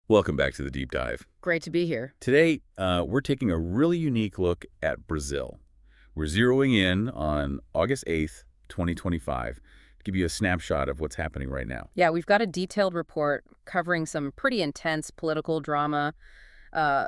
Welcome back to the Deep Dive. Great to be here. Today, we're taking a really unique look at Brazil. We're zeroing in on August 8th, 2025, to give you a snapshot of what's happening right now. Yeah, we've got a detailed report covering some pretty intense political drama,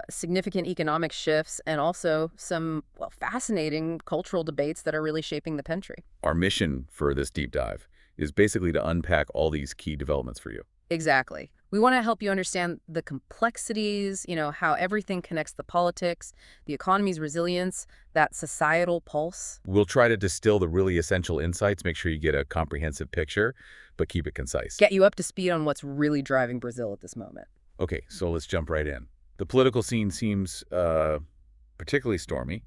significant economic shifts, and also some, well, fascinating cultural debates that are really shaping the country. Our mission for this deep dive is basically to unpack all these key developments for you. Exactly. We want to help you understand the complexities, how everything connects the politics, the economy's resilience, that societal pulse. We'll try to distill the really essential insights, make sure you get a comprehensive picture, but keep it concise. Get you up to speed on what's really driving Brazil at this moment. Okay, so let's jump right in. The political scene seems particularly stormy.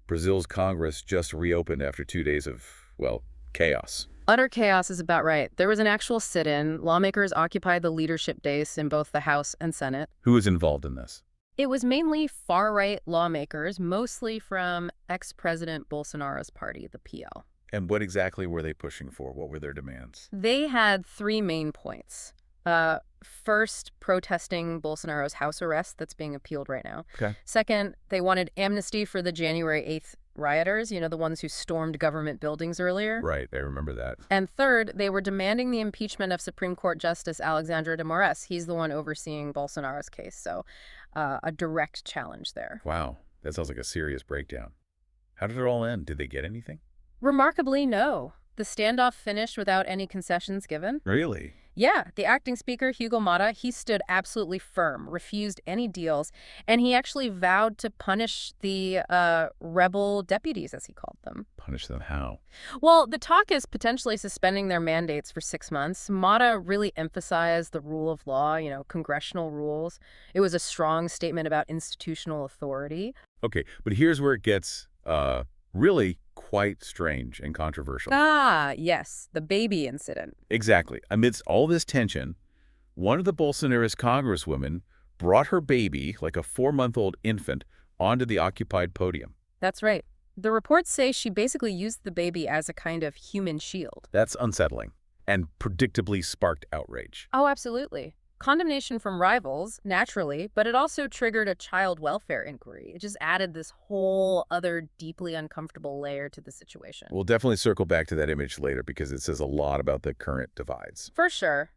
Brazil's Congress just reopened after 2 days of, well, chaos. Utter chaos is about right. There was an actual sit-in. Lawmakers occupied the leadership dais in both the House and Senate. Who is involved in this? It was mainly far-right lawmakers, mostly from ex-President Bolsonaro's party, the PL. And what exactly were they pushing for? What were their demands? They had three main points. First, protesting Bolsonaro's house arrest that's being appealed right now. Okay. Second, they wanted amnesty for the January 8th rioters, the ones who stormed government buildings earlier. Right, I remember that. And third, they were demanding the impeachment of Supreme Court Justice Alexandre de Moraes. He's the one overseeing Bolsonaro's case, so a direct challenge there. Wow, that sounds like a serious breakdown. How did it all end? Did they get anything? Remarkably, no. The standoff finished without any concessions given. Really? Yeah, the acting speaker, Hugo Mata, he stood absolutely firm, refused any deals, and he actually vowed to punish the rebel deputies, as he called them. Punish them how? Well, the talk is potentially suspending their mandates for 6 months. Mata really emphasized the rule of law, congressional rules. It was a strong statement about institutional authority. Okay, but here's where it gets really quite strange and controversial. Ah, yes, the baby incident. Exactly. Amidst all this tension, one of the Bolsonaro's congresswomen brought her baby, like a 4-month-old infant, onto the occupied podium. That's right. The reports say she basically used the baby as a kind of human shield. That's unsettling and predictably sparked outrage. Oh, absolutely. Condemnation from rivals, naturally, but it also triggered a child welfare inquiry. It just added this whole other deeply uncomfortable layer to the situation. We'll definitely circle back to that image later because it says a lot about the current divides. For sure.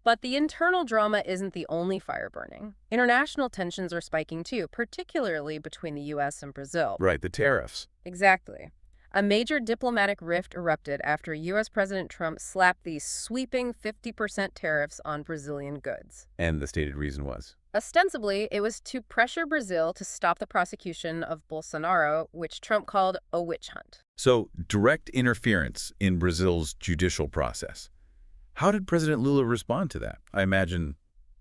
But the internal drama isn't the only fire burning. International tensions are spiking too, particularly between the U.S. and Brazil. Right, the tariffs. Exactly. A major diplomatic rift erupted after U.S. President Trump slapped these sweeping 50% tariffs on Brazilian goods. And the stated reason was? Ostensibly, it was to pressure Brazil to stop the prosecution of Bolsonaro, which Trump called a witch hunt. So, direct interference in Brazil's judicial process. How did President Lula respond to that? I imagine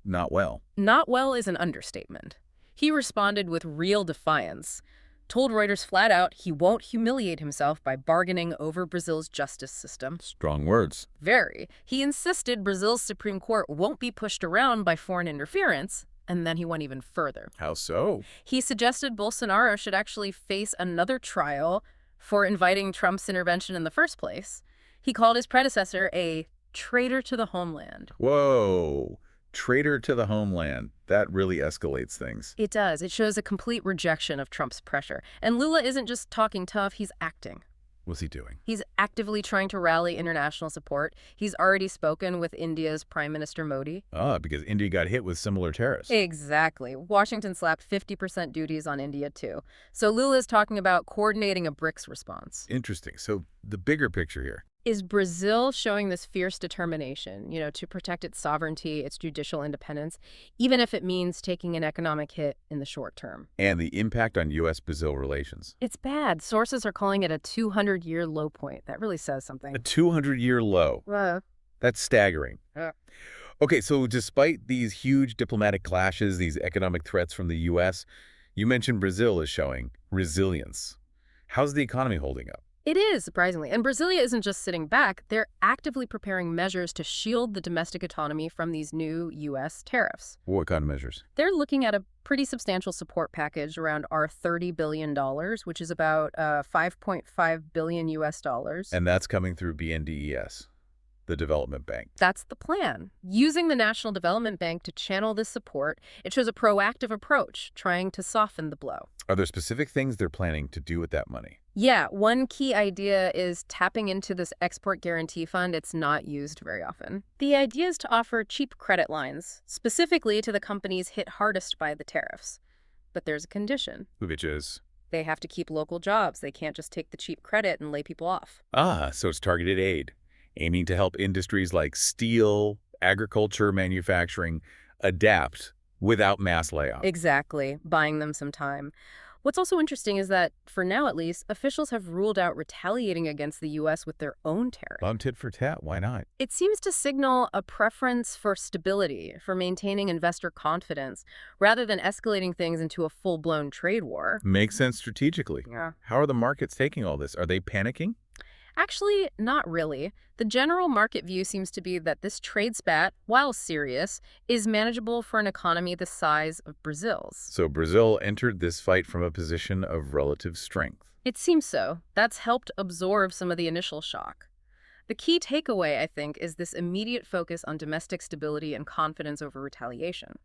not well. Not well is an understatement. He responded with real defiance. Told Reuters flat out he won't humiliate himself by bargaining over Brazil's justice system. Strong words. Very. He insisted Brazil's Supreme Court won't be pushed around by foreign interference, and then he went even further. How so? He suggested Bolsonaro should actually face another trial for inviting Trump's intervention in the first place. He called his predecessor a traitor to the homeland. Whoa. Traitor to the homeland. That really escalates things. It does. It shows a complete rejection of Trump's pressure. And Lula isn't just talking tough, he's acting. What's he doing? He's actively trying to rally international support. He's already spoken with India's Prime Minister Modi. Because India got hit with similar tariffs. Exactly. Washington slapped 50% duties on India, too. So Lula's talking about coordinating a BRICS response. Interesting. So the bigger picture here. Is Brazil showing this fierce determination, to protect its sovereignty, its judicial independence, even if it means taking an economic hit in the short term? And the impact on U.S.-Brazil relations. It's bad. Sources are calling it a 200-year low point. That really says something. A 200-year low. That's staggering. Okay, so despite these huge diplomatic clashes, these economic threats from the U.S., you mentioned Brazil is showing resilience. How's the economy holding up? It is, surprisingly. And Brasilia isn't just sitting back. They're actively preparing measures to shield the domestic economy from these new U.S. tariffs. What kind of measures? They're looking at a pretty substantial support package around our $30 billion, which is about $5.5 billion U.S. dollars. And that's coming through BNDES. the development bank. That's the plan. Using the National Development Bank to channel this support, it shows a proactive approach, trying to soften the blow. Are there specific things they're planning to do with that money? Yeah, one key idea is tapping into this export guarantee fund. It's not used very often. The idea is to offer cheap credit lines, specifically to the companies hit hardest by the tariffs. But there's a condition. Which is? They have to keep local jobs. They can't just take the cheap credit and lay people off. Ah, so it's targeted aid, aiming to help industries like steel, agriculture, manufacturing adapt without mass layoffs. Exactly, buying them some time. What's also interesting is that, for now at least, officials have ruled out retaliating against the U.S. with their own tariff. Bum tit for tat, why not? It seems to signal a preference for stability, for maintaining investor confidence, rather than escalating things into a full-blown trade war. Makes sense strategically. Yeah. How are the markets taking all this? Are they panicking? Actually, not really. The general market view seems to be that this trade spat, while serious, is manageable for an economy the size of Brazil's. So Brazil entered this fight from a position of relative strength. It seems so. That's helped absorb some of the initial shock. The key takeaway, I think, is this immediate focus on domestic stability and confidence over retaliation.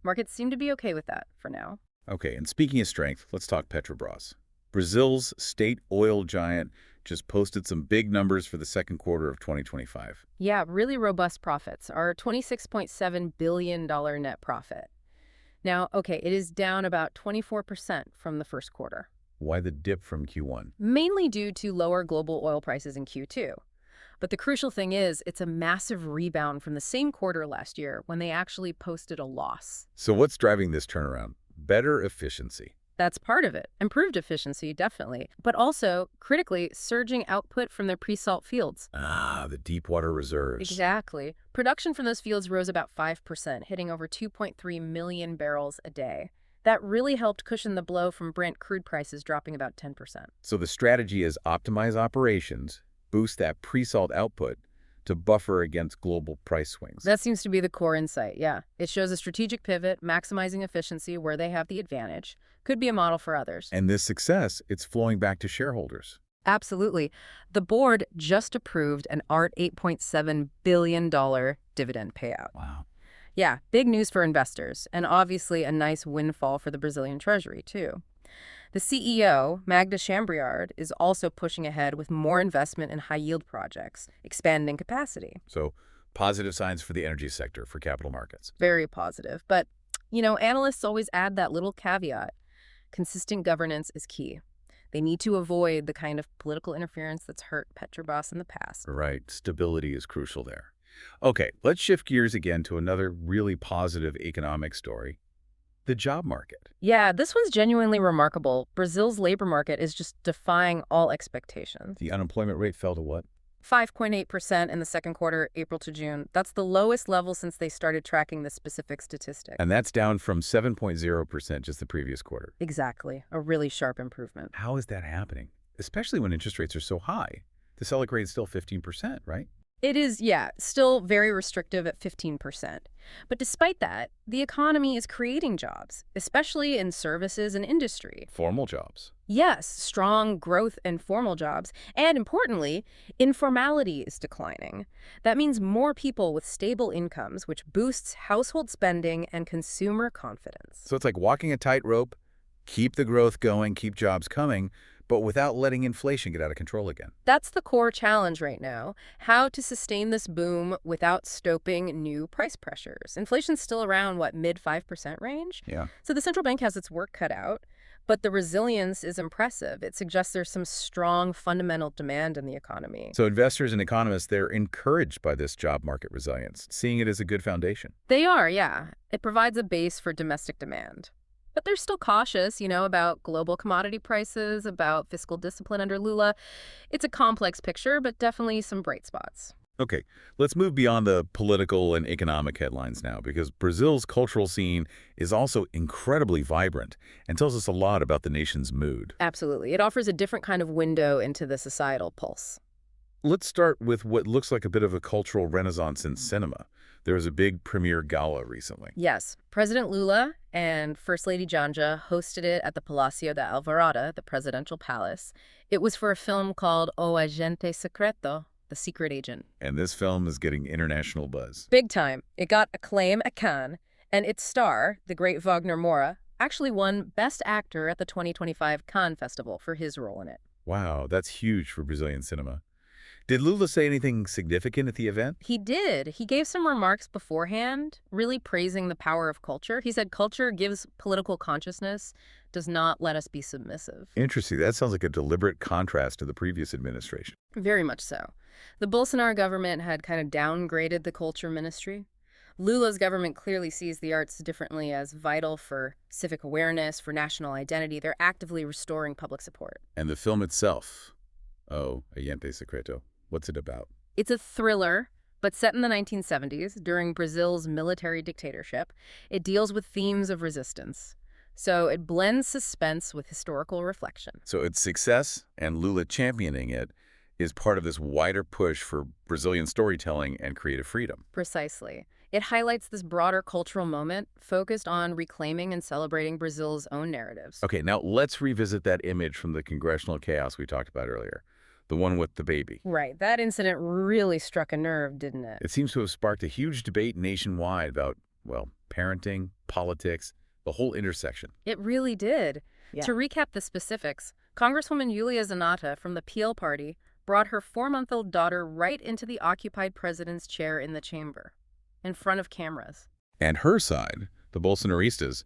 Markets seem to be okay with that for now. Okay, and speaking of strength, let's talk Petrobras. Brazil's state oil giant just posted some big numbers for the second quarter of 2025. Yeah, really robust profits. Our $26.7 billion net profit. Now, okay, it is down about 24% from the first quarter. Why the dip from Q1? Mainly due to lower global oil prices in Q2. But the crucial thing is, it's a massive rebound from the same quarter last year when they actually posted a loss. So what's driving this turnaround? Better efficiency. That's part of it. Improved efficiency, definitely. But also, critically, surging output from their pre-salt fields. Ah, the deep water reserves. Exactly. Production from those fields rose about 5%, hitting over 2.3 million barrels a day. That really helped cushion the blow from Brent crude prices dropping about 10%. So the strategy is optimize operations, boost that pre-salt output to buffer against global price swings. That seems to be the core insight, yeah. It shows a strategic pivot, maximizing efficiency where they have the advantage. Could be a model for others. And this success, it's flowing back to shareholders. Absolutely. The board just approved an Art $8.7 billion dividend payout. Wow. Yeah, big news for investors, and obviously a nice windfall for the Brazilian treasury, too. The CEO, Magda Chambriard, is also pushing ahead with more investment in high-yield projects, expanding capacity. So positive signs for the energy sector, for capital markets. Very positive. But, analysts always add that little caveat. Consistent governance is key. They need to avoid the kind of political interference that's hurt Petrobras in the past. Right. Stability is crucial there. Okay, let's shift gears again to another really positive economic story. The job market. Yeah, this one's genuinely remarkable. Brazil's labor market is just defying all expectations. The unemployment rate fell to what? 5.8% in the second quarter, April to June. That's the lowest level since they started tracking this specific statistic. And that's down from 7.0% just the previous quarter. Exactly. A really sharp improvement. How is that happening? Especially when interest rates are so high. The Selic rate is still 15%, right? It is, yeah, still very restrictive at 15%. But despite that, the economy is creating jobs, especially in services and industry. Formal jobs. Yes, strong growth in formal jobs. And importantly, informality is declining. That means more people with stable incomes, which boosts household spending and consumer confidence. So it's like walking a tightrope, keep the growth going, keep jobs coming, but without letting inflation get out of control again. That's the core challenge right now, how to sustain this boom without stopping new price pressures. Inflation's still around, mid 5% range? Yeah. So the central bank has its work cut out, but the resilience is impressive. It suggests there's some strong fundamental demand in the economy. So investors and economists, they're encouraged by this job market resilience, seeing it as a good foundation. They are, yeah. It provides a base for domestic demand. But they're still cautious, about global commodity prices, about fiscal discipline under Lula. It's a complex picture, but definitely some bright spots. Okay, let's move beyond the political and economic headlines now, because Brazil's cultural scene is also incredibly vibrant and tells us a lot about the nation's mood. Absolutely. It offers a different kind of window into the societal pulse. Let's start with what looks like a bit of a cultural renaissance in cinema. There was a big premiere gala recently. Yes. President Lula and First Lady Janja hosted it at the Palacio de Alvorada, the presidential palace. It was for a film called O Agente Secreto. The Secret Agent. And this film is getting international buzz. Big time. It got acclaim at Cannes, and its star, the great Wagner Moura, actually won Best Actor at the 2025 Cannes Festival for his role in it. Wow, that's huge for Brazilian cinema. Did Lula say anything significant at the event? He did. He gave some remarks beforehand, really praising the power of culture. He said culture gives political consciousness, does not let us be submissive. Interesting. That sounds like a deliberate contrast to the previous administration. Very much so. The Bolsonaro government had kind of downgraded the culture ministry. Lula's government clearly sees the arts differently, as vital for civic awareness, for national identity. They're actively restoring public support. And the film itself, oh, Agente Secreto, what's it about? It's a thriller, but set in the 1970s, during Brazil's military dictatorship. It deals with themes of resistance. So it blends suspense with historical reflection. So its success and Lula championing it is part of this wider push for Brazilian storytelling and creative freedom. Precisely. It highlights this broader cultural moment focused on reclaiming and celebrating Brazil's own narratives. Okay, now let's revisit that image from the congressional chaos we talked about earlier, the one with the baby. Right. That incident really struck a nerve, didn't it? It seems to have sparked a huge debate nationwide about, well, parenting, politics, the whole intersection. It really did. Yeah. To recap the specifics, Congresswoman Yulia Zanata from the PL party brought her 4-month-old daughter right into the occupied president's chair in the chamber, in front of cameras. And her side, the Bolsonaristas,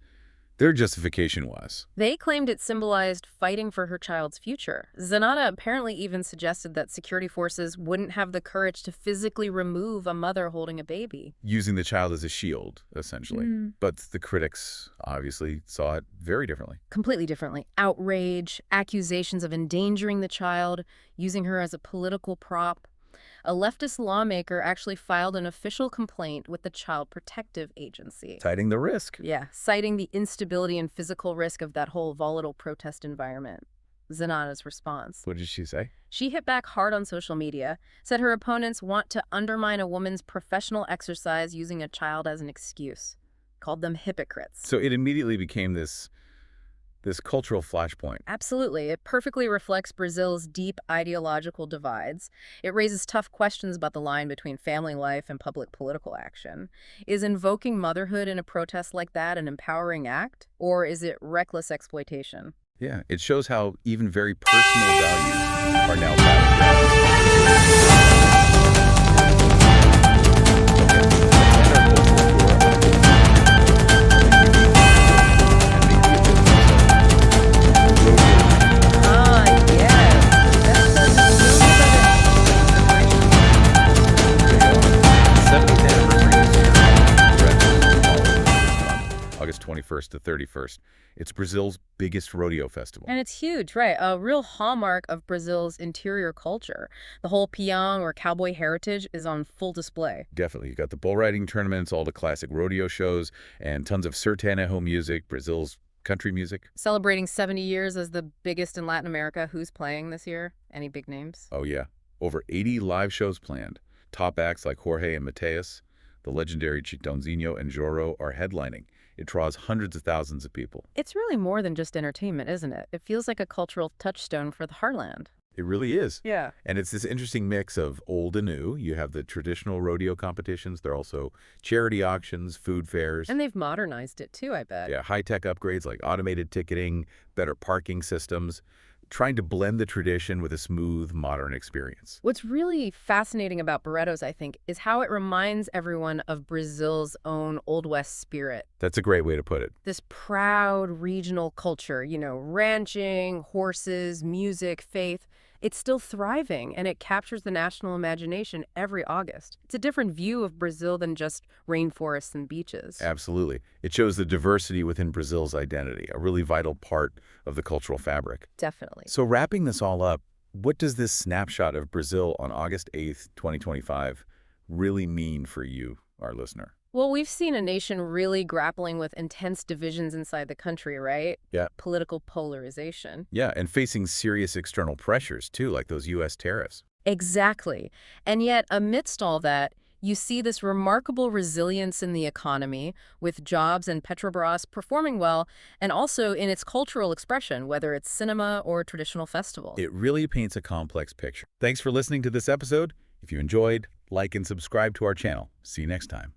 their justification was, They claimed it symbolized fighting for her child's future. Zanata apparently even suggested that security forces wouldn't have the courage to physically remove a mother holding a baby. using the child as a shield, essentially. But the critics obviously saw it very differently. Completely differently. Outrage, accusations of endangering the child, using her as a political prop. A leftist lawmaker actually filed an official complaint with the Child Protective Agency. Citing the risk. Yeah, citing the instability and physical risk of that whole volatile protest environment. Zanata's response. What did she say? She hit back hard on social media, said her opponents want to undermine a woman's professional exercise using a child as an excuse. Called them hypocrites. So it immediately became this cultural flashpoint. Absolutely. It perfectly reflects Brazil's deep ideological divides. It raises tough questions about the line between family life and public political action. Is invoking motherhood in a protest like that an empowering act, or is it reckless exploitation? Yeah, it shows how even very personal values are now battlegrounds. August 21st to 31st. It's Brazil's biggest rodeo festival. And it's huge, right? A real hallmark of Brazil's interior culture. The whole peão or cowboy heritage is on full display. Definitely. You got the bull riding tournaments, all the classic rodeo shows, and tons of sertanejo music, Brazil's country music. Celebrating 70 years as the biggest in Latin America. Who's playing this year? Any big names? Oh, yeah. Over 80 live shows planned. Top acts like Jorge and Mateus, the legendary Chitãozinho and Joro are headlining. It draws hundreds of thousands of people. It's really more than just entertainment, isn't it? It feels like a cultural touchstone for the heartland. It really is. Yeah. And it's this interesting mix of old and new. You have the traditional rodeo competitions. There are also charity auctions, food fairs. And they've modernized it too, I bet. Yeah, high-tech upgrades like automated ticketing, better parking systems, trying to blend the tradition with a smooth, modern experience. What's really fascinating about Barretos, I think, is how it reminds everyone of Brazil's own Old West spirit. That's a great way to put it. This proud regional culture, ranching, horses, music, faith. It's still thriving, and it captures the national imagination every August. It's a different view of Brazil than just rainforests and beaches. Absolutely. It shows the diversity within Brazil's identity, a really vital part of the cultural fabric. Definitely. So wrapping this all up, what does this snapshot of Brazil on August 8th, 2025 really mean for you, our listener? Well, we've seen a nation really grappling with intense divisions inside the country, right? Yeah. Political polarization. Yeah, and facing serious external pressures, too, like those U.S. tariffs. Exactly. And yet, amidst all that, you see this remarkable resilience in the economy, with jobs and Petrobras performing well, and also in its cultural expression, whether it's cinema or traditional festival. It really paints a complex picture. Thanks for listening to this episode. If you enjoyed, like and subscribe to our channel. See you next time.